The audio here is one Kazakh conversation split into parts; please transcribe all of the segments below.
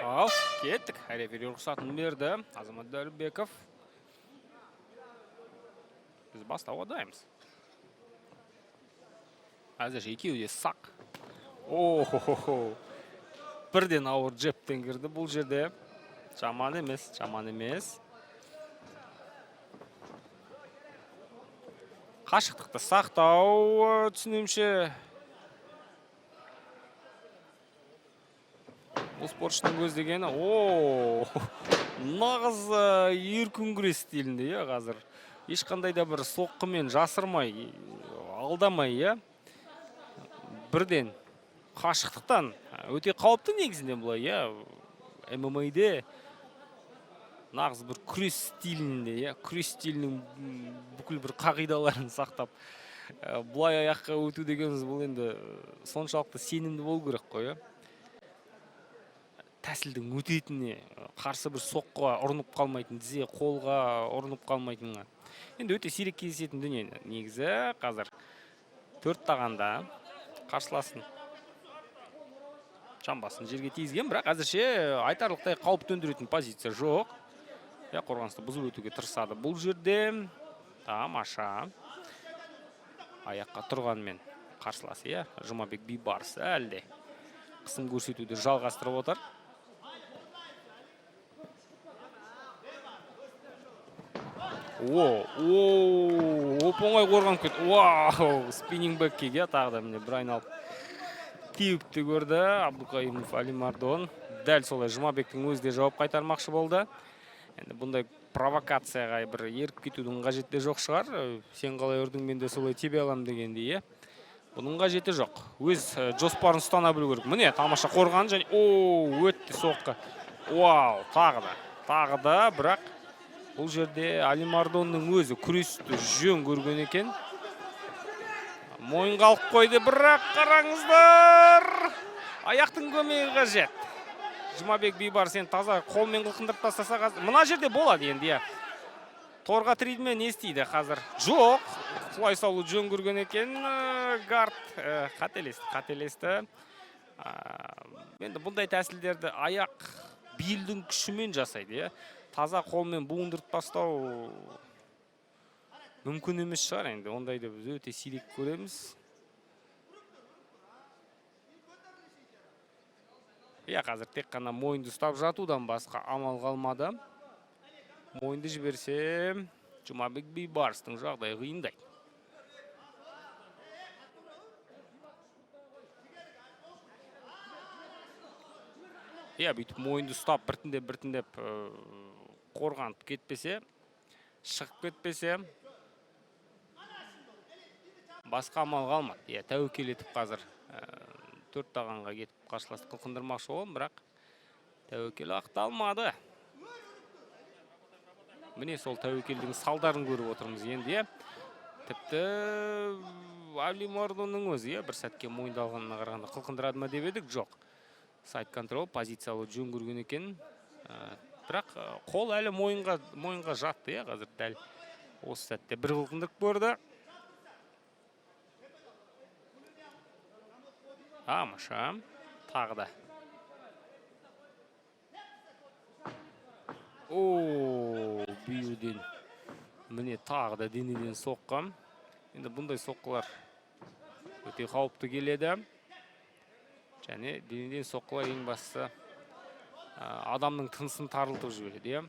Ал, кеттік. Рефери рұқсатын берді. Азамат Дәлібеков. Біз бастауға дайымыз. Әзір екеуі де сақ. О-хо-хо-хо. Бірден ауыр джептен кірді бұл жерде. Жаман емес, жаман емес. Қашықтықты сақтау түсінемше. Бұл спортшының көздегені, нағыз еркін күрес стилінде, қазір. Ешқандай да бір соққымен жасырмай, алдамай, бірден қашықтықтан өте қауіпті негізінде бұлай, ММА-де нағыз бір күрес стилінде, күрес стилінің бүкіл бір қағидаларын сақтап, бұлай аяққа өту дегеніміз бұл енді соншалықты сенімді болу керек қой, тәсілдің өтетіне, қарсы бір соққыға ұрынып қалмайтын, тізе қолға ұрынып қалмайтынға. Енді өте сирек кездесетін дүние. Негізі қазір 4 тағанда қарсыласын жамбасын жерге тиізген, бірақ әзірше айтарлықтай қауіп төндіретін позиция жоқ. Қорғанысты бұзып өтуге тырысады. Бұл жерде тамаша. Аяққа тұрғанмен қарсыласы, Жұмабек Бейбарыс әлде қысым көрсетуді жалғастырып отыр. Оп-оңай қорған көт. Вау, спиннинг бэккеге тағы да міне бір айналып теуіпті көрді. Абдукаимов Алимардон. Дәл солай Жұмабектің өзі де жауап қайтармақшы болды. Енді бұндай провокацияға бір еріп кетудің қажеті жоқ шығар. Сен қалай ұрдың, мен де солай тебе алам дегенде, бұның қажеті жоқ. Өз жоспарын ұстана білу керек. Міне тамаша қорған және өтті соққы. Вау, тағы да, бірақ бұл жерде Алимардонның өзі күресті жөн көрген екен. Мойын қалып қойды, бірақ қараңыздар. Аяқтың көмегі қажет. Жұмабек Бейбарыс сен таза қолмен қылқындырып тастаса қазір. Мына жерде болады енді, торға тірейді ме, не істейді қазір? Жоқ, құлай салу жөн көрген екен. Гард қателесті. Енді бұндай тәсілдерді аяқ белдің күшімен жасайды. Таза қолмен буындырып тастау мүмкін емес шығар, енді ондайды біз өте сирек көреміз. Қазір тек қана мойынды ұстап жатудан басқа амал қалмады. Мойынды жіберсе, Жұмабек Бейбарыстың жағдайы қиындайды. Бүйтіп мойынды ұстап біртіндеп қорғанып кетпесе, шығып кетпесе, басқа амал қалмады. Тәуекел етіп қазір 4 тағанға кетіп қарсыласты қылқындырмақшы болған, бірақ тәуекел ақталмады. Міне сол тәуекелдің салдарын көріп отырмыз енді. Тіпті Алимардонның өзі бір сәтке мойынды алғанына қарағанда қылқындырады ма деп едік, жоқ. Сайт контрол, позициялы жөн көрген екен. Бірақ қол әлі мойынға жатты, қазір дәл осы сәтте бір қылқындырып көрді. Тамаша, тағы да. Бүйірден міне тағы да денеден соққам. Енді бұндай соққылар өте қауіпті келеді. Және денеден соққылар ең бастысы адамның тынысын тарылтып жібереді,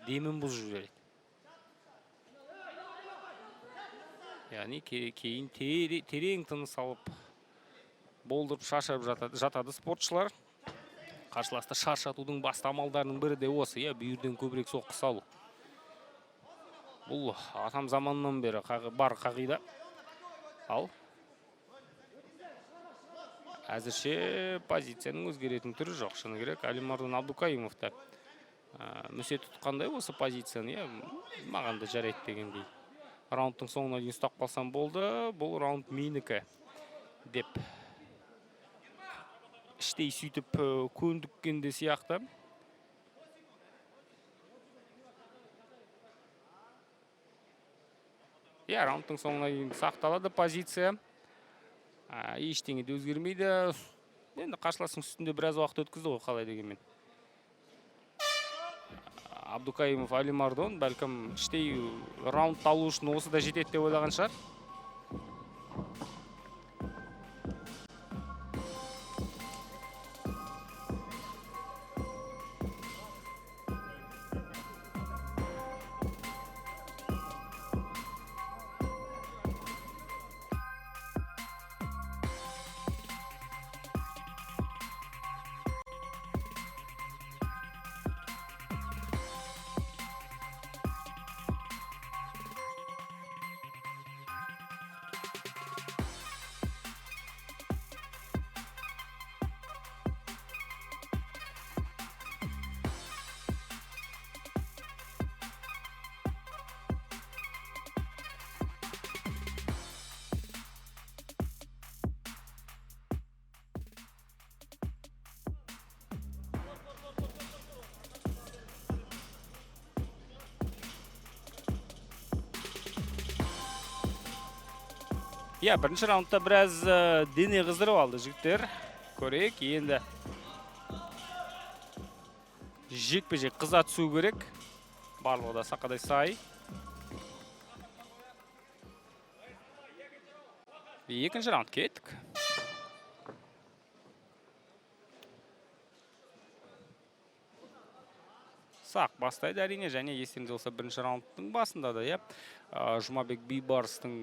демін бұзып жібереді. Яғни кейін терең тыныс алып болдырып шаршап жатады спортшылар. Қарсыласты шаршатудың басты амалдарының бірі де осы, бүйірден көбірек соққы салу. Бұл атам заманнан бері бар қағида. Ал әзірше позицияның өзгеретін түрі жоқ. Шыны керек, Алимардон Абдукаимовта мүсе тұтқандай осы позицияны, маған да жарайды дегендей. Раундтың соңына дейін ұстап қалсам болды, бұл раунд менікі деп іштей сөйтіп көндіккенде сияқты. Раундтың соңына дейін сақталады позиция. Ештеңе де өзгермейді. Енді қарсыластың үстінде біраз уақыт өткізді ғой, қалай дегенмен. Абдукаимов Алимардон бәлкім іштей раунд алу үшін осы да жетеді деп ойлаған шығар. Иә, бірінші раундта біраз дене қыздырып алды жігіттер. Көрейік, енді жекпе-жек қыза түсу керек. Барлығы да сақадай сай. Екінші раунд кеттік. Сақ бастайды әрине, және естеріңізде болса бірінші раундтың басында да, Жұмабек Бейбарыстың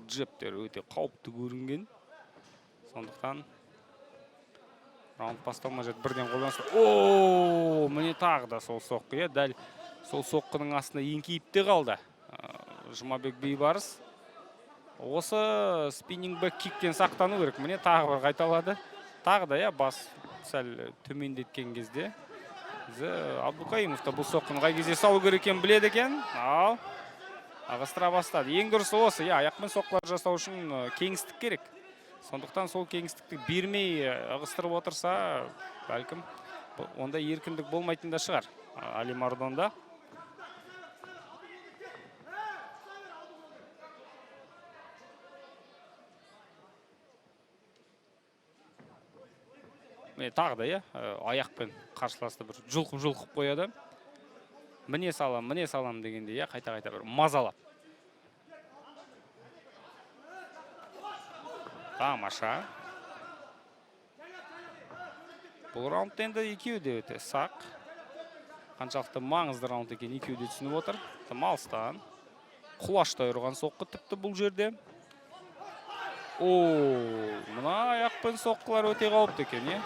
джептері өте қауіпті көрінген. Сондықтан раунд басталмай жатып бірден қолданса. Міне тағы да сол соққы, дәл сол соққының астында еңкейіп те қалды Жұмабек Бейбарыс. Осы спиннинг бэк киктен сақтану керек. Міне тағы бір қайталады. Тағы да бас сәл төмендеткен кезде Абдукаимов та бұл соққыны қай кезде салу керек екенін біледі екен. Ал ағыстыра бастады. Ең дұрысы осы, аяқпен соққылар жасау үшін кеңістік керек. Сондықтан сол кеңістікті бермей ағыстырып отырса, бәлкім онда еркіндік болмайтын да шығар Алимардонда. Тағы да, аяқпен қарсыласты бір жұлқып қояды. Міне салам дегенде, қайта-қайта бір мазалап. Тамаша. Бұл раунд енді екеуі де өте сақ. Қаншалықты маңызды раунд екен екеуі де түсініп отыр. Тым алыстан. Құлаштай ұрған соққы тіпті бұл жерде. Мына аяқпен соққылар өте қауіпті екен,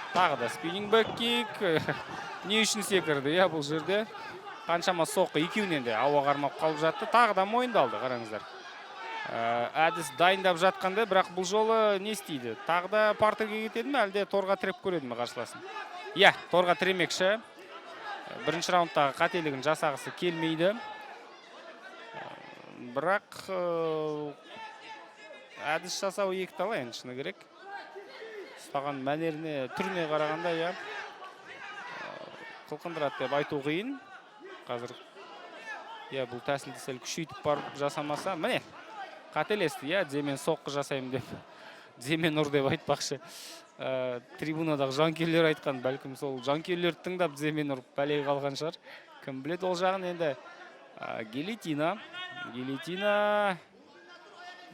Тағы да спиннинг бэк кик. Не үшін секірді, бұл жерде. Қаншама соққы екеуінен де ауа қармап қалып жатты. Тағы да мойындалды, қараңыздар. Әдіс дайындап жатқанда, бірақ бұл жолы не істейді? Тағы да партерге кетеді ме, әлде торға тіреп көреді ме қарсыласын? Торға тіремекші. Бірінші раундтағы қателігін жасағысы келмейді. Бірақ әдіс жасау екі талай енді шыны керек. Ұстаған мәнеріне, түріне қарағанда, қылқындырады деп айту қиын. Қазір, бұл тәсілді сәл күшейтіп барып жасамаса, міне, қателесті, дземен соққы жасаймын деп, дземен ұр деп айтпақшы. Трибунадағы жанкерлер айтқан, бәлкім сол жанкерлер тыңдап дземен ұр бәлей қалған шығар. Кім білет ол жағын енді Гелетина.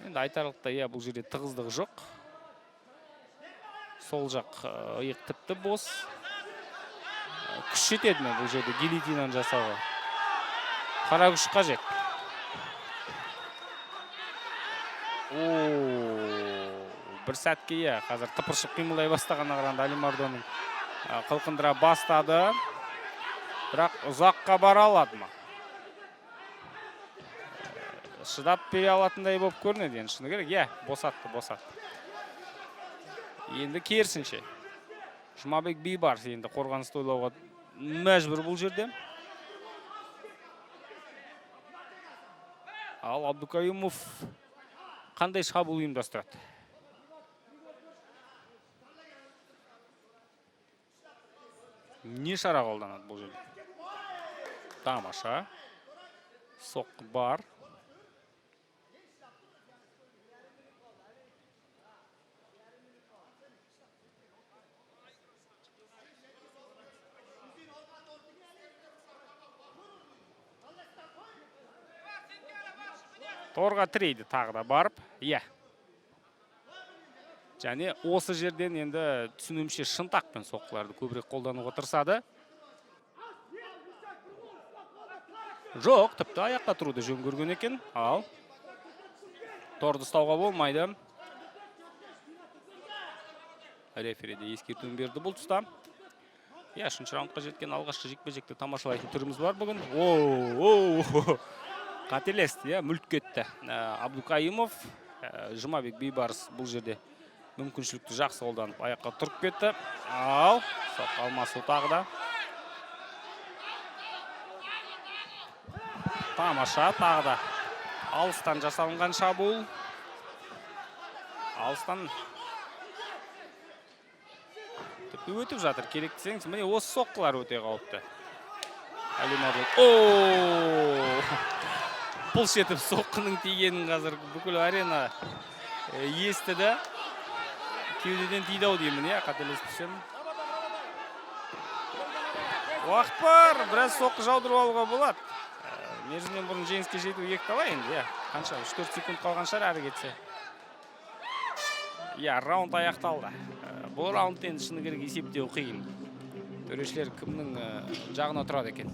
Енді айтарлықта, бұл жерде тығыздығы жоқ. Сол жақ иық тіпті бос. Күш жетеді ме бұл жерде гильотинаны жасауға? Қара күш қажет. Бір сәтке қазір тыпыршып қимылдай бастағанына қарағанда Алимардонның қылқындыра бастады. Бірақ ұзаққа бара алады ма? Шыдап бере алатындай болып көрінеді енді шыны керек. Босатты. Енді керісінше. Жұмабек Бейбарыс енді қорғанысты ойлауға мәжбүр бұл жерде. Ал Абдукаимов қандай шабуыл ұйымдастырады? Не шара қолданады бұл жерде? Тамаша. Соққы бар. Торға тірейді тағы да барып. Иә. Және осы жерден енді түсінімше шынтақпен соққыларды көбірек қолдануға тырысады. Жоқ, тіпті аяқта тұруды жөн көрген екен. Ал торды ұстауға болмайды. Рефериде ескертуін берді бұл тұста. Иә, үшінші раундқа жеткен алғашқы жекпе-жекті тамашалайтын түріміз бар бүгін. Қателесті, иә, мүлт кетті. Абдукаимов, Жұмабек Бейбарыс бұл жерде мүмкіншілікті жақсы қолданып аяққа тұрып кетті. Ал, соққы алмасу тағы да. Тамаша, тағы да. Алыстан жасалынған шабуыл. Алыстан тіпті өтіп жатыр, керек десеңіз. Міне осы соққылар өте қауіпті. Пұлш етіп соққының тигенін қазір бүкіл арена естіді. Кеудеден тиді-ау деймін, иә, қателеспесем. Уақыт бар, біраз соққы жаудырып алуға болады. Мерзімнен бұрын жеңіске жету екіталай енді, иә. Қанша 3-4 секунд қалған шығар әрі кетсе. Иә, раунд аяқталды. Бұл раунд енді шыны керек есептеу қиын. Төрешілер кімнің жағына тұрады екен.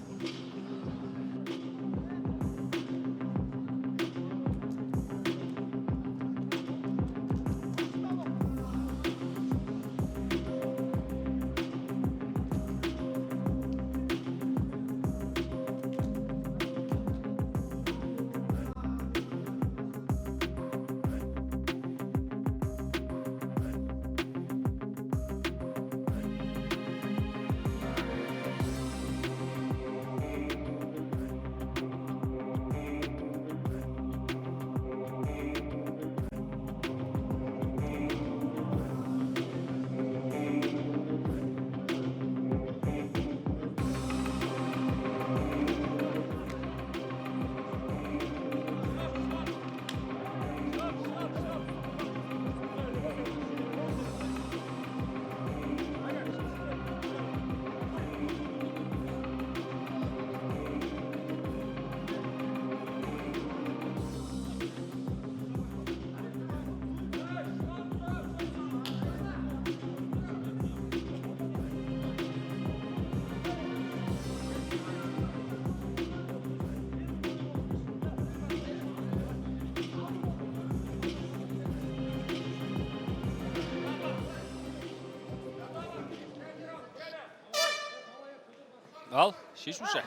Ал, шешуші,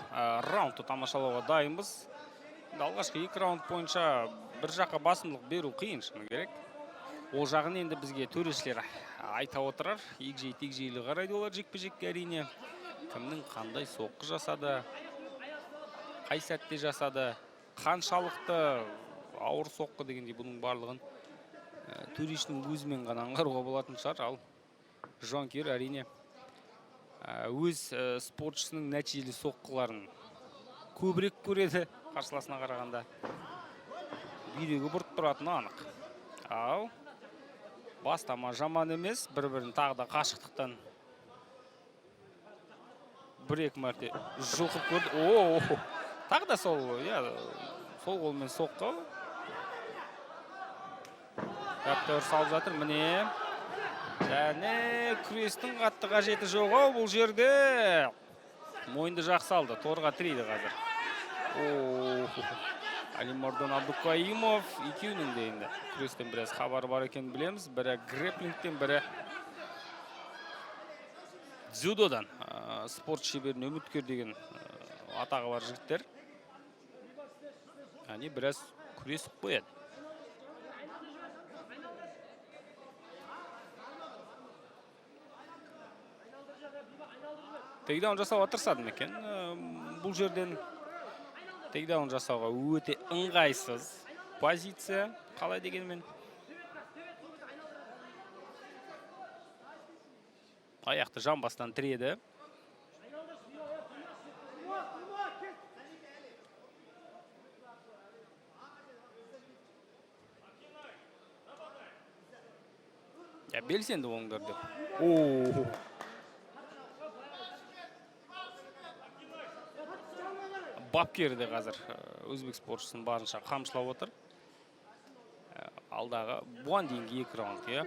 раундты тамашалауға дайынбыз. Алғашқы 2 раунд бойынша бір жаққа басымдылық беру қиын шыны керек. Ол жағын енді бізге төрешілер айта отырар. Егжей-тегжейлі қарайды олар жекпе-жекке әрине. Кімнің қандай соққы жасады, қай сәтте жасады, қаншалықты ауыр соққы дегендей бұның барлығын төрешінің өзімен ғана аңғаруға болатын шығар. Ал жанкүйер әрине өз спортшысының нәтижелі соққыларын көбірек көреді қарсыласына қарағанда. Бүйрегі бұрып тұратыны анық. Ал бастама жаман емес, бір-бірін тағы да қашықтықтан бір-екі мәрте жұлқып көрді. Тағы да сол қолмен соққы. Әптәуір салып жатыр, міне. Және күрестің қатты қажеті жоқ бұл жерде. Мойынды жақсы алды, торға тірейді қазір. Алимардон Абдукаимов екеуінің де енді күрестен біраз хабары бар екен білеміз. Бірі грэплингтен, бірі дзюдодан спорт шеберіне үміткер деген атағы бар жігіттер. Яғни біраз күресіп қояды. Тейкдаун жасауға тырысады екен. Бұл жерден тейкдаун жасауға өте ыңғайсыз позиция. Қалай дегенмен? Аяқты жамбастан тіреді. Белсенді оңдар деп. Бапкері де қазір өзбек спортшысын барынша қамшылап отыр. алдағы бұған дейінгі 2 раунд, иә.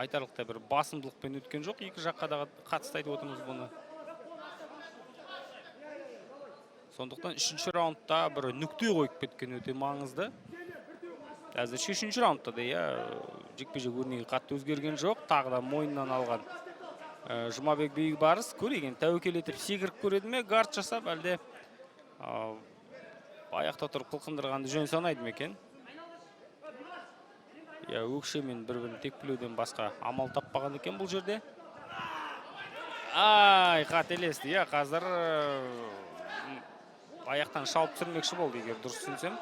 Айтарлықтай бір басымдылықпен өткен жоқ, екі жаққа да қатысты айтып отырмыз бұны. Сондықтан 3-ші раундта бір нүкте қойып кеткен өте маңызды. Әзірше 3-ші раундта да, иә, жекпе-жек өрнегі қатты өзгерген жоқ. Тағы да мойнынан алған Жұмабек Бейбарыс көреген тәуекел етіп секіріп көреді ме, гард жасап, әлде аяқта тұрып қылқындырғанды жөн санайды ма екен? Я өкшемен бір-бірін текпілеуден басқа амал таппаған екен бұл жерде. Ай, қателесті. Я қазір аяқтан шалып түсірмекші болды, егер дұрыс түсінсем.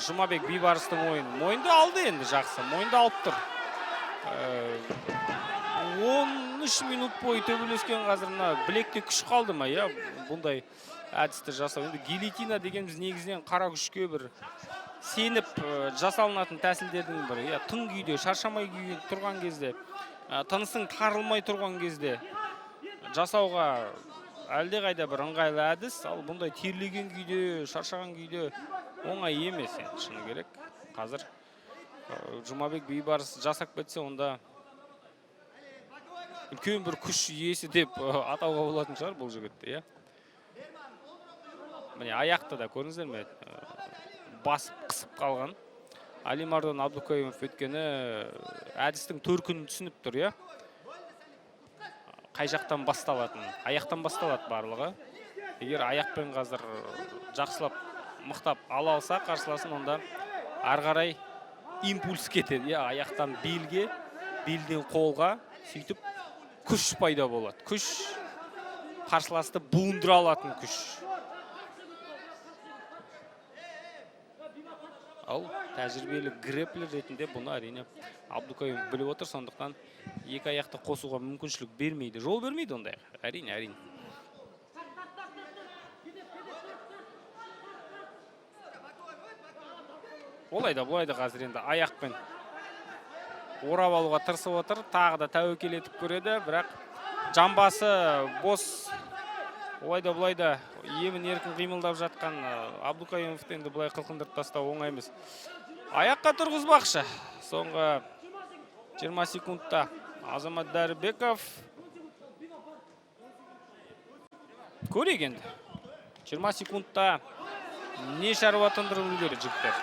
Жұмабек Бейбарыстың мойынды алды енді, жақсы. Мойынды алып тұр. 13 минут бойы төбелескен, қазір білекте күш қалды ма? Я бұндай әдісті жасау. Енді гильотина дегеніміз негізінен қара күшке бір сеніп жасалынатын тәсілдердің бірі. Тың күйде, шаршамай күйде тұрған кезде, тынысың тарылмай тұрған кезде жасауға әлде қайда бір ыңғайлы әдіс. Ал бұндай терлеген күйде, шаршаған күйде оңай емес, шыны керек. Қазір Жұмабек Бейбарыс жасап кетсе, онда үлкен бір күш иесі деп атауға болатын шығар бұл жігітті, иә. Міне аяқты да көріңіздер ме? Басып қысып қалған. Алимардон Абдукаимов өткені әдістің төркінін түсініп тұр, иә. Қай жақтан басталатын? Аяқтан басталады барлығы. Егер аяқпен қазір жақсылап, мықтап ала алса қарсыласын, онда ары қарай импульс кетеді. Аяқтан белге, белден қолға, сөйтіп күш пайда болады. Күш қарсыласты буындыра алатын күш. Ал тәжірибелі грэплер ретінде бұны әрине Абдукаимов біліп отыр, сондықтан екі аяқты қосуға мүмкіншілік бермейді. Жол бермейді ондай. Әрине. Олайда, бұлайда қазір енді аяқпен орап алуға тырысып отыр. Тағы да тәуекел етіп көреді, бірақ жамбасы бос. Олайда, бұлайда емін еркін қимылдап жатқан Абдукаимовты енді бұлай қылқындырып тастау оңай емес. Аяққа тұрғызбақшы. Соңғы 20 секундта Азамат Дәрібеков. Көрейік енді. 20 секундта не шаруа тындырып үлгерді жігіттер.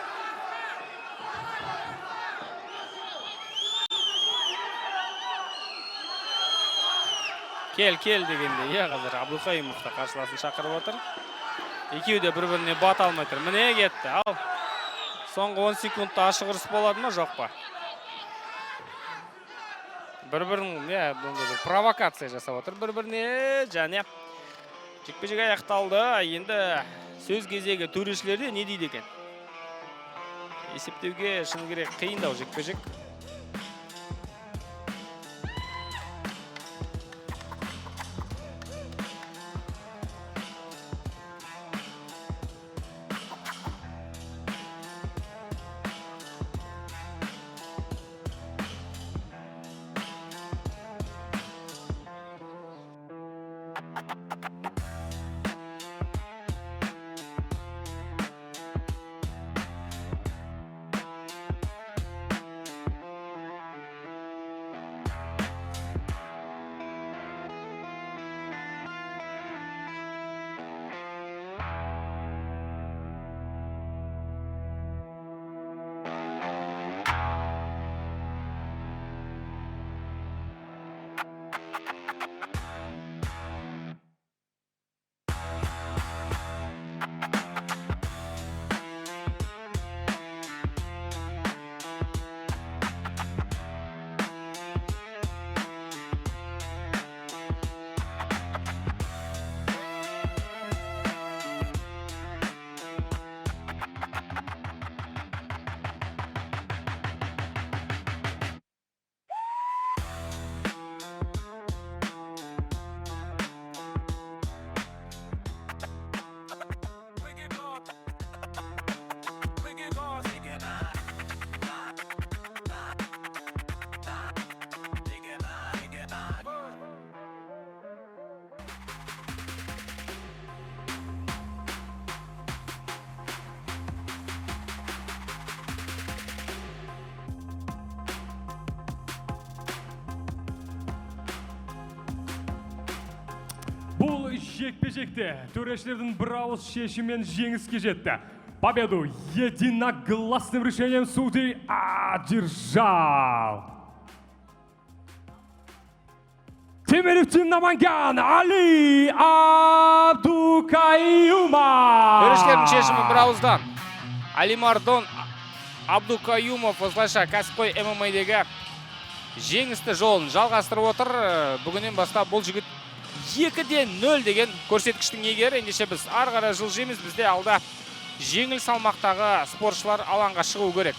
Кел дегенде, қазір Абдукаимовта қарсыласын шақырып отыр. Екеуі де бір-біріне бата алмай тұр. Міне кетті. Ал соңғы 10 секундта ашық ұрыс болады ма, жоқ па? Бір-бірін провокация жасап отыр. Бір-біріне және жекпе-жек аяқталды. Енді сөз кезегі төрешілерде не дейді екен? Есептеуге шыны керек қиындау жекпе-жек. Бұл жекпе-жекте төрешілердің бір ауыз шешіммен жеңіске жетті. Победу единогласным решением судей одержал Темиревтин Наманган Али Абдукаюмов. Төрешілердің шешімі бір ауыздан. Алимардон Абдукаюмов осылайша кәсіпқой ММА-дегі жеңісті жолын жалғастырып отыр. Бүгіннен бастап бұл жігіт 2-0 деген көрсеткіштің егері. Ендеше біз ары қарай жылжимыз. Бізде алда жеңіл салмақтағы спортшылар алаңға шығу керек.